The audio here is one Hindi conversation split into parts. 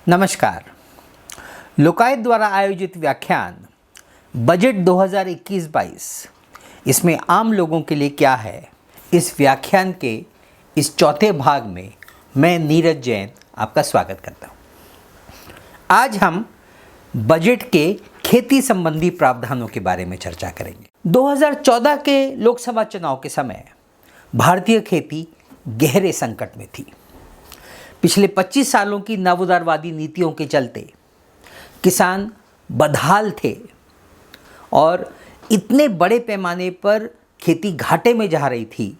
नमस्कार। लोकायत द्वारा आयोजित व्याख्यान बजट 2021-22 इसमें आम लोगों के लिए क्या है, इस व्याख्यान के इस चौथे भाग में मैं नीरज जैन आपका स्वागत करता हूँ। आज हम बजट के खेती संबंधी प्रावधानों के बारे में चर्चा करेंगे। 2014 के लोकसभा चुनाव के समय भारतीय खेती गहरे संकट में थी। पिछले 25 सालों की नवोदारवादी नीतियों के चलते किसान बदहाल थे और इतने बड़े पैमाने पर खेती घाटे में जा रही थी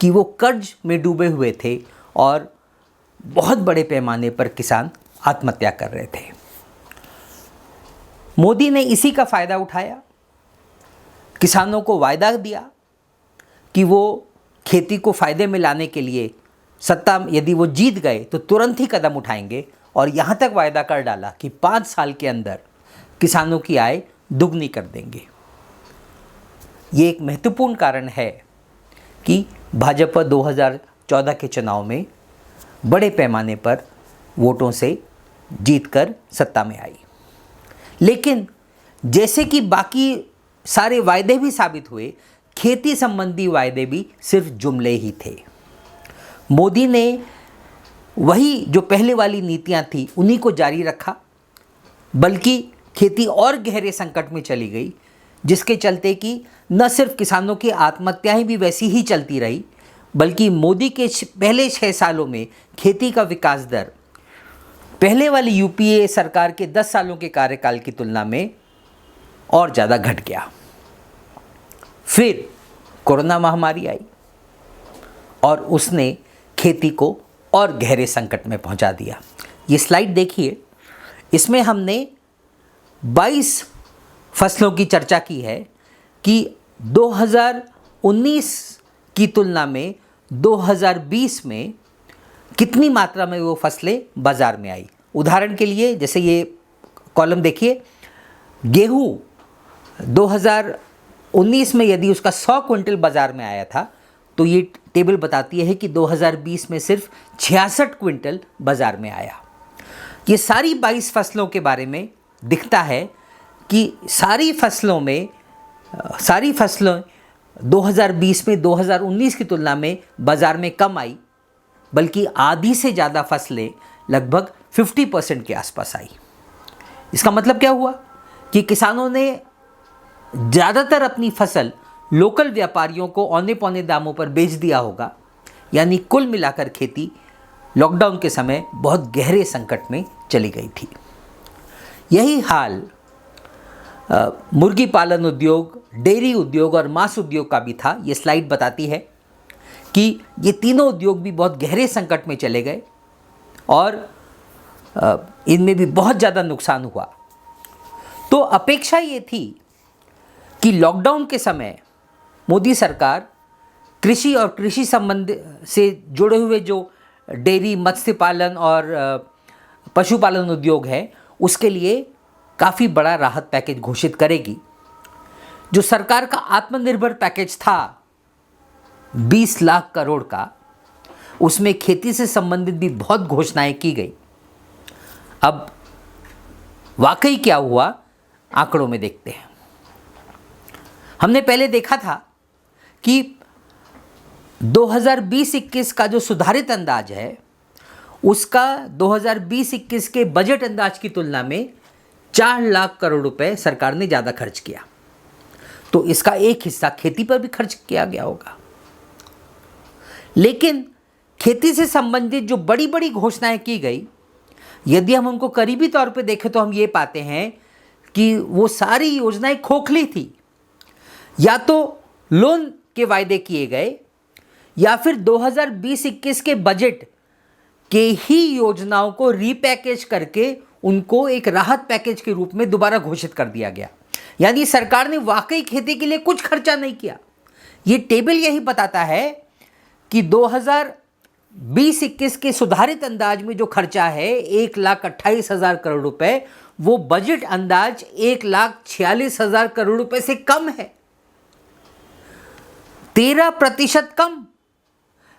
कि वो कर्ज में डूबे हुए थे और बहुत बड़े पैमाने पर किसान आत्महत्या कर रहे थे। मोदी ने इसी का फ़ायदा उठाया, किसानों को वायदा दिया कि वो खेती को फ़ायदे में लाने के लिए सत्ता यदि वो जीत गए तो तुरंत ही कदम उठाएंगे और यहाँ तक वायदा कर डाला कि 5 साल के अंदर किसानों की आय दुगनी कर देंगे। ये एक महत्वपूर्ण कारण है कि भाजपा 2014 के चुनाव में बड़े पैमाने पर वोटों से जीतकर सत्ता में आई। लेकिन जैसे कि बाकी सारे वायदे भी साबित हुए, खेती संबंधी वायदे भी सिर्फ जुमले ही थे। मोदी ने वही जो पहले वाली नीतियां थी उन्हीं को जारी रखा, बल्कि खेती और गहरे संकट में चली गई, जिसके चलते कि न सिर्फ किसानों की आत्महत्याएं भी वैसी ही चलती रही, बल्कि मोदी के पहले 6 सालों में खेती का विकास दर पहले वाली यूपीए सरकार के 10 सालों के कार्यकाल की तुलना में और ज़्यादा घट गया। फिर कोरोना महामारी आई और उसने खेती को और गहरे संकट में पहुंचा दिया। ये स्लाइड देखिए, इसमें हमने 22 फसलों की चर्चा की है कि 2019 की तुलना में 2020 में कितनी मात्रा में वो फसलें बाज़ार में आई। उदाहरण के लिए जैसे ये कॉलम देखिए, गेहूँ 2019 में यदि उसका 100 क्विंटल बाज़ार में आया था तो ये टेबल बताती है कि 2020 में सिर्फ 66 क्विंटल बाज़ार में आया। ये सारी 22 फसलों के बारे में दिखता है कि सारी फसलें 2020 में 2019 की तुलना में बाज़ार में कम आई, बल्कि आधी से ज़्यादा फसलें लगभग 50% के आसपास आई। इसका मतलब क्या हुआ कि किसानों ने ज़्यादातर अपनी फसल लोकल व्यापारियों को औने पौने दामों पर बेच दिया होगा। यानी कुल मिलाकर खेती लॉकडाउन के समय बहुत गहरे संकट में चली गई थी। यही हाल मुर्गी पालन उद्योग, डेयरी उद्योग और मांस उद्योग का भी था। ये स्लाइड बताती है कि ये तीनों उद्योग भी बहुत गहरे संकट में चले गए और इनमें भी बहुत ज़्यादा नुकसान हुआ। तो अपेक्षा ये थी कि लॉकडाउन के समय मोदी सरकार कृषि और कृषि संबंध से जुड़े हुए जो डेयरी, मत्स्य पालन और पशुपालन उद्योग है, उसके लिए काफ़ी बड़ा राहत पैकेज घोषित करेगी। जो सरकार का आत्मनिर्भर पैकेज था 20 लाख करोड़ का, उसमें खेती से संबंधित भी बहुत घोषणाएं की गई। अब वाकई क्या हुआ, आंकड़ों में देखते हैं। हमने पहले देखा था कि 2020-21 का जो सुधारित अंदाज है, उसका 2020-21 के बजट अंदाज की तुलना में 4 लाख करोड़ रुपए सरकार ने ज़्यादा खर्च किया। तो इसका एक हिस्सा खेती पर भी खर्च किया गया होगा। लेकिन खेती से संबंधित जो बड़ी बड़ी घोषणाएं की गई, यदि हम उनको करीबी तौर पे देखें तो हम ये पाते हैं कि वो सारी योजनाएं खोखली थी। या तो लोन के वायदे किए गए या फिर 2020-21 के बजट के ही योजनाओं को रीपैकेज करके उनको एक राहत पैकेज के रूप में दोबारा घोषित कर दिया गया। यानी सरकार ने वाकई खेती के लिए कुछ खर्चा नहीं किया। ये टेबल यही बताता है कि 2020-21 के सुधारित अंदाज में जो खर्चा है 1,28,000 करोड़ रुपए, वो बजट अंदाज 1,46,000 करोड़ रुपए से कम है, 13% कम।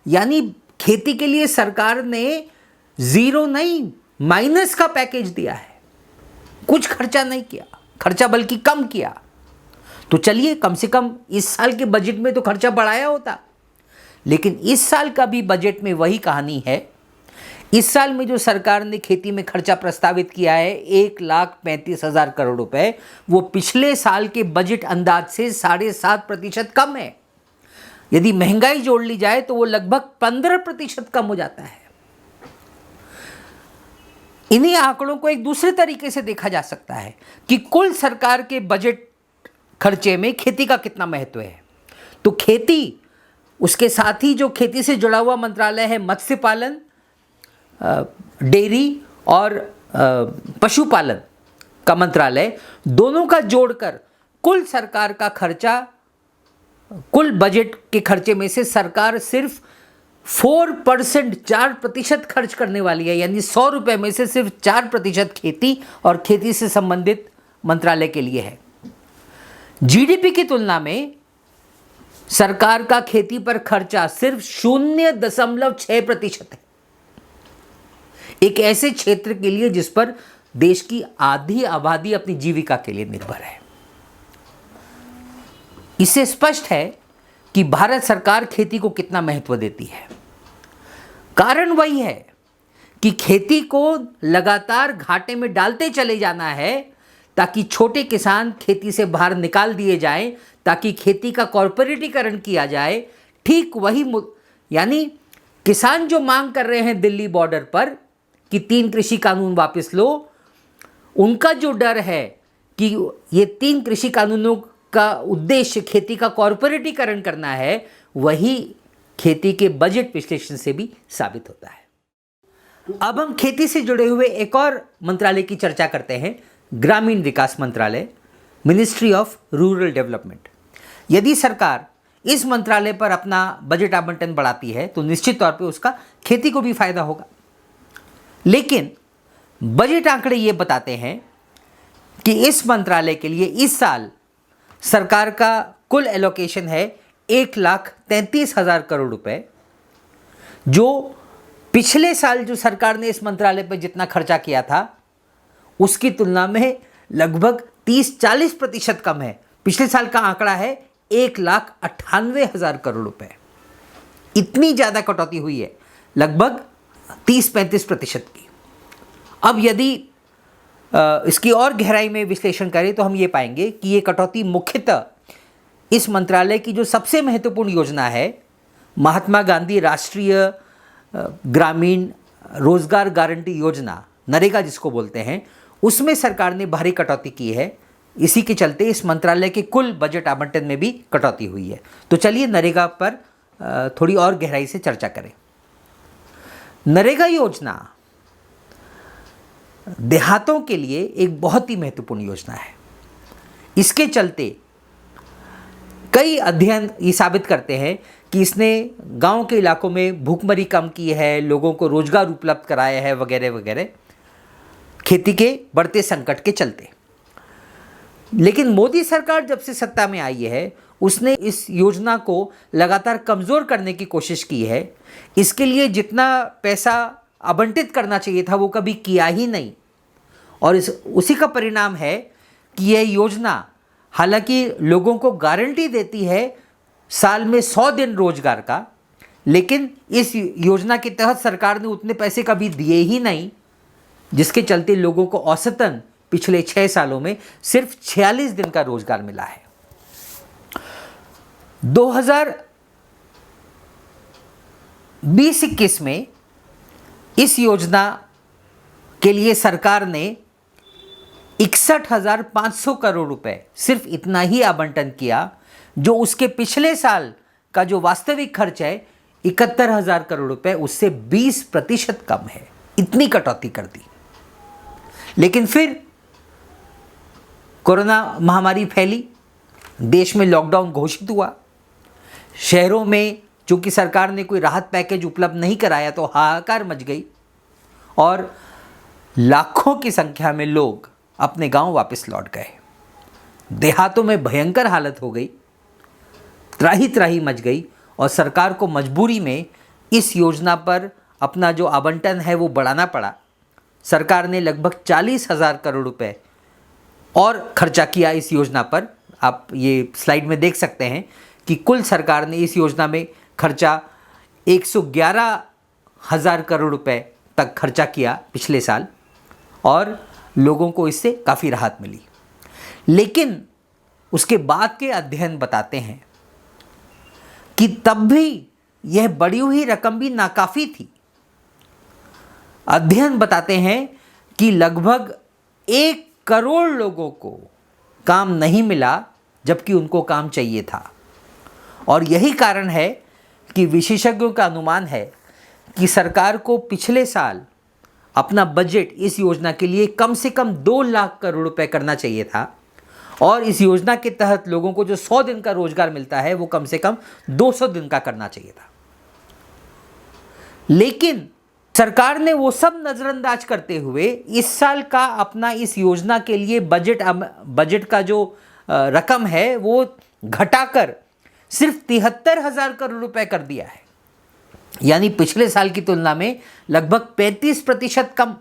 यानी खेती के लिए सरकार ने 0 नहीं माइनस का पैकेज दिया है, कुछ खर्चा नहीं किया, खर्चा बल्कि कम किया। तो चलिए कम से कम इस साल के बजट में तो खर्चा बढ़ाया होता, लेकिन इस साल का भी बजट में वही कहानी है। इस साल में जो सरकार ने खेती में खर्चा प्रस्तावित किया है 1,35,000 करोड़ रुपए, वो पिछले साल के बजट अंदाज से 7.5% कम है। यदि महंगाई जोड़ ली जाए तो वो लगभग 15% कम हो जाता है। इन्हीं आंकड़ों को एक दूसरे तरीके से देखा जा सकता है कि कुल सरकार के बजट खर्चे में खेती का कितना महत्व है। तो खेती, उसके साथ ही जो खेती से जुड़ा हुआ मंत्रालय है मत्स्य पालन, डेयरी और पशुपालन का मंत्रालय, दोनों का जोड़कर कुल सरकार का खर्चा, कुल बजट के खर्चे में से सरकार सिर्फ 4% खर्च करने वाली है। यानी 100 रुपये में से सिर्फ 4% खेती और खेती से संबंधित मंत्रालय के लिए है। जीडीपी की तुलना में सरकार का खेती पर खर्चा सिर्फ 0.6% है, एक ऐसे क्षेत्र के लिए जिस पर देश की आधी आबादी अपनी जीविका के लिए निर्भर है। इससे स्पष्ट है कि भारत सरकार खेती को कितना महत्व देती है। कारण वही है कि खेती को लगातार घाटे में डालते चले जाना है ताकि छोटे किसान खेती से बाहर निकाल दिए जाएं, ताकि खेती का कॉर्पोरेटीकरण किया जाए। ठीक वही यानी किसान जो मांग कर रहे हैं दिल्ली बॉर्डर पर कि 3 कृषि कानून वापस लो, उनका जो डर है कि ये 3 कृषि कानूनों का उद्देश्य खेती का कॉर्पोरेटीकरण करना है, वही खेती के बजट विश्लेषण से भी साबित होता है। अब हम खेती से जुड़े हुए एक और मंत्रालय की चर्चा करते हैं, ग्रामीण विकास मंत्रालय, मिनिस्ट्री ऑफ रूरल डेवलपमेंट। यदि सरकार इस मंत्रालय पर अपना बजट आवंटन बढ़ाती है तो निश्चित तौर पे उसका खेती को भी फायदा होगा। लेकिन बजट आंकड़े ये बताते हैं कि इस मंत्रालय के लिए इस साल सरकार का कुल एलोकेशन है 1,33,000 करोड़ रुपए, जो पिछले साल जो सरकार ने इस मंत्रालय पर जितना खर्चा किया था उसकी तुलना में लगभग 30-40% कम है। पिछले साल का आंकड़ा है 1,98,000 करोड़ रुपए। इतनी ज़्यादा कटौती हुई है, लगभग 30-35% की। अब यदि इसकी और गहराई में विश्लेषण करें तो हम ये पाएंगे कि ये कटौती मुख्यतः इस मंत्रालय की जो सबसे महत्वपूर्ण योजना है, महात्मा गांधी राष्ट्रीय ग्रामीण रोजगार गारंटी योजना, नरेगा जिसको बोलते हैं, उसमें सरकार ने भारी कटौती की है। इसी के चलते इस मंत्रालय के कुल बजट आवंटन में भी कटौती हुई है। तो चलिए नरेगा पर थोड़ी और गहराई से चर्चा करें। नरेगा योजना देहातों के लिए एक बहुत ही महत्वपूर्ण योजना है। इसके चलते कई अध्ययन ये साबित करते हैं कि इसने गांव के इलाकों में भूखमरी कम की है, लोगों को रोजगार उपलब्ध कराया है, वगैरह वगैरह, खेती के बढ़ते संकट के चलते। लेकिन मोदी सरकार जब से सत्ता में आई है, उसने इस योजना को लगातार कमज़ोर करने की कोशिश की है। इसके लिए जितना पैसा आवंटित करना चाहिए था वो कभी किया ही नहीं, और उसी का परिणाम है कि यह योजना हालांकि लोगों को गारंटी देती है साल में 100 दिन रोजगार का, लेकिन इस योजना के तहत सरकार ने उतने पैसे कभी दिए ही नहीं, जिसके चलते लोगों को औसतन पिछले 6 सालों में सिर्फ 46 दिन का रोजगार मिला है। 2020-21 में इस योजना के लिए सरकार ने 61,500 करोड़ रुपए, सिर्फ इतना ही आवंटन किया, जो उसके पिछले साल का जो वास्तविक खर्च है 71,000 करोड़ रुपए, उससे 20% कम है। इतनी कटौती कर दी। लेकिन फिर कोरोना महामारी फैली, देश में लॉकडाउन घोषित हुआ, शहरों में चूंकि सरकार ने कोई राहत पैकेज उपलब्ध नहीं कराया तो हाहाकार मच गई और लाखों की संख्या में लोग अपने गांव वापस लौट गए। देहातों में भयंकर हालत हो गई, त्राही त्राही मच गई और सरकार को मजबूरी में इस योजना पर अपना जो आवंटन है वो बढ़ाना पड़ा। सरकार ने लगभग 40,000 करोड़ रुपए और खर्चा किया इस योजना पर। आप ये स्लाइड में देख सकते हैं कि कुल सरकार ने इस योजना में खर्चा 111,000 करोड़ रुपए तक खर्चा किया पिछले साल, और लोगों को इससे काफ़ी राहत मिली। लेकिन उसके बाद के अध्ययन बताते हैं कि तब भी यह बढ़ी हुई रकम भी नाकाफ़ी थी। अध्ययन बताते हैं कि लगभग 1 करोड़ लोगों को काम नहीं मिला, जबकि उनको काम चाहिए था। और यही कारण है कि विशेषज्ञों का अनुमान है कि सरकार को पिछले साल अपना बजट इस योजना के लिए कम से कम 2 लाख करोड़ रुपए करना चाहिए था, और इस योजना के तहत लोगों को जो 100 दिन का रोजगार मिलता है वो कम से कम 200 दिन का करना चाहिए था। लेकिन सरकार ने वो सब नज़रअंदाज करते हुए इस साल का अपना इस योजना के लिए बजट का जो रकम है वो घटाकर सिर्फ 73,000 करोड़ रुपए कर दिया है, यानी पिछले साल की तुलना में लगभग 35% कम।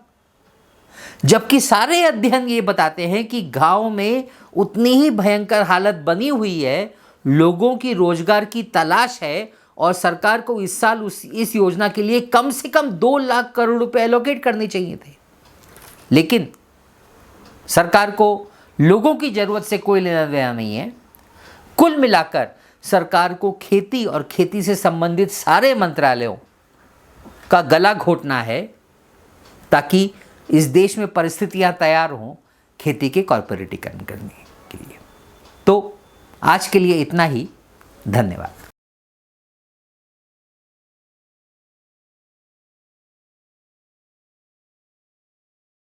जबकि सारे अध्ययन ये बताते हैं कि गांव में उतनी ही भयंकर हालत बनी हुई है, लोगों की रोजगार की तलाश है, और सरकार को इस साल इस योजना के लिए कम से कम 2 लाख करोड़ रुपए एलोकेट करने चाहिए थे। लेकिन सरकार को लोगों की ज़रूरत से कोई लेना देना नहीं है। कुल मिलाकर सरकार को खेती और खेती से संबंधित सारे मंत्रालयों का गला घोटना है, ताकि इस देश में परिस्थितियां तैयार हों खेती के कॉर्पोरेटीकरण करने के लिए। तो आज के लिए इतना ही। धन्यवाद।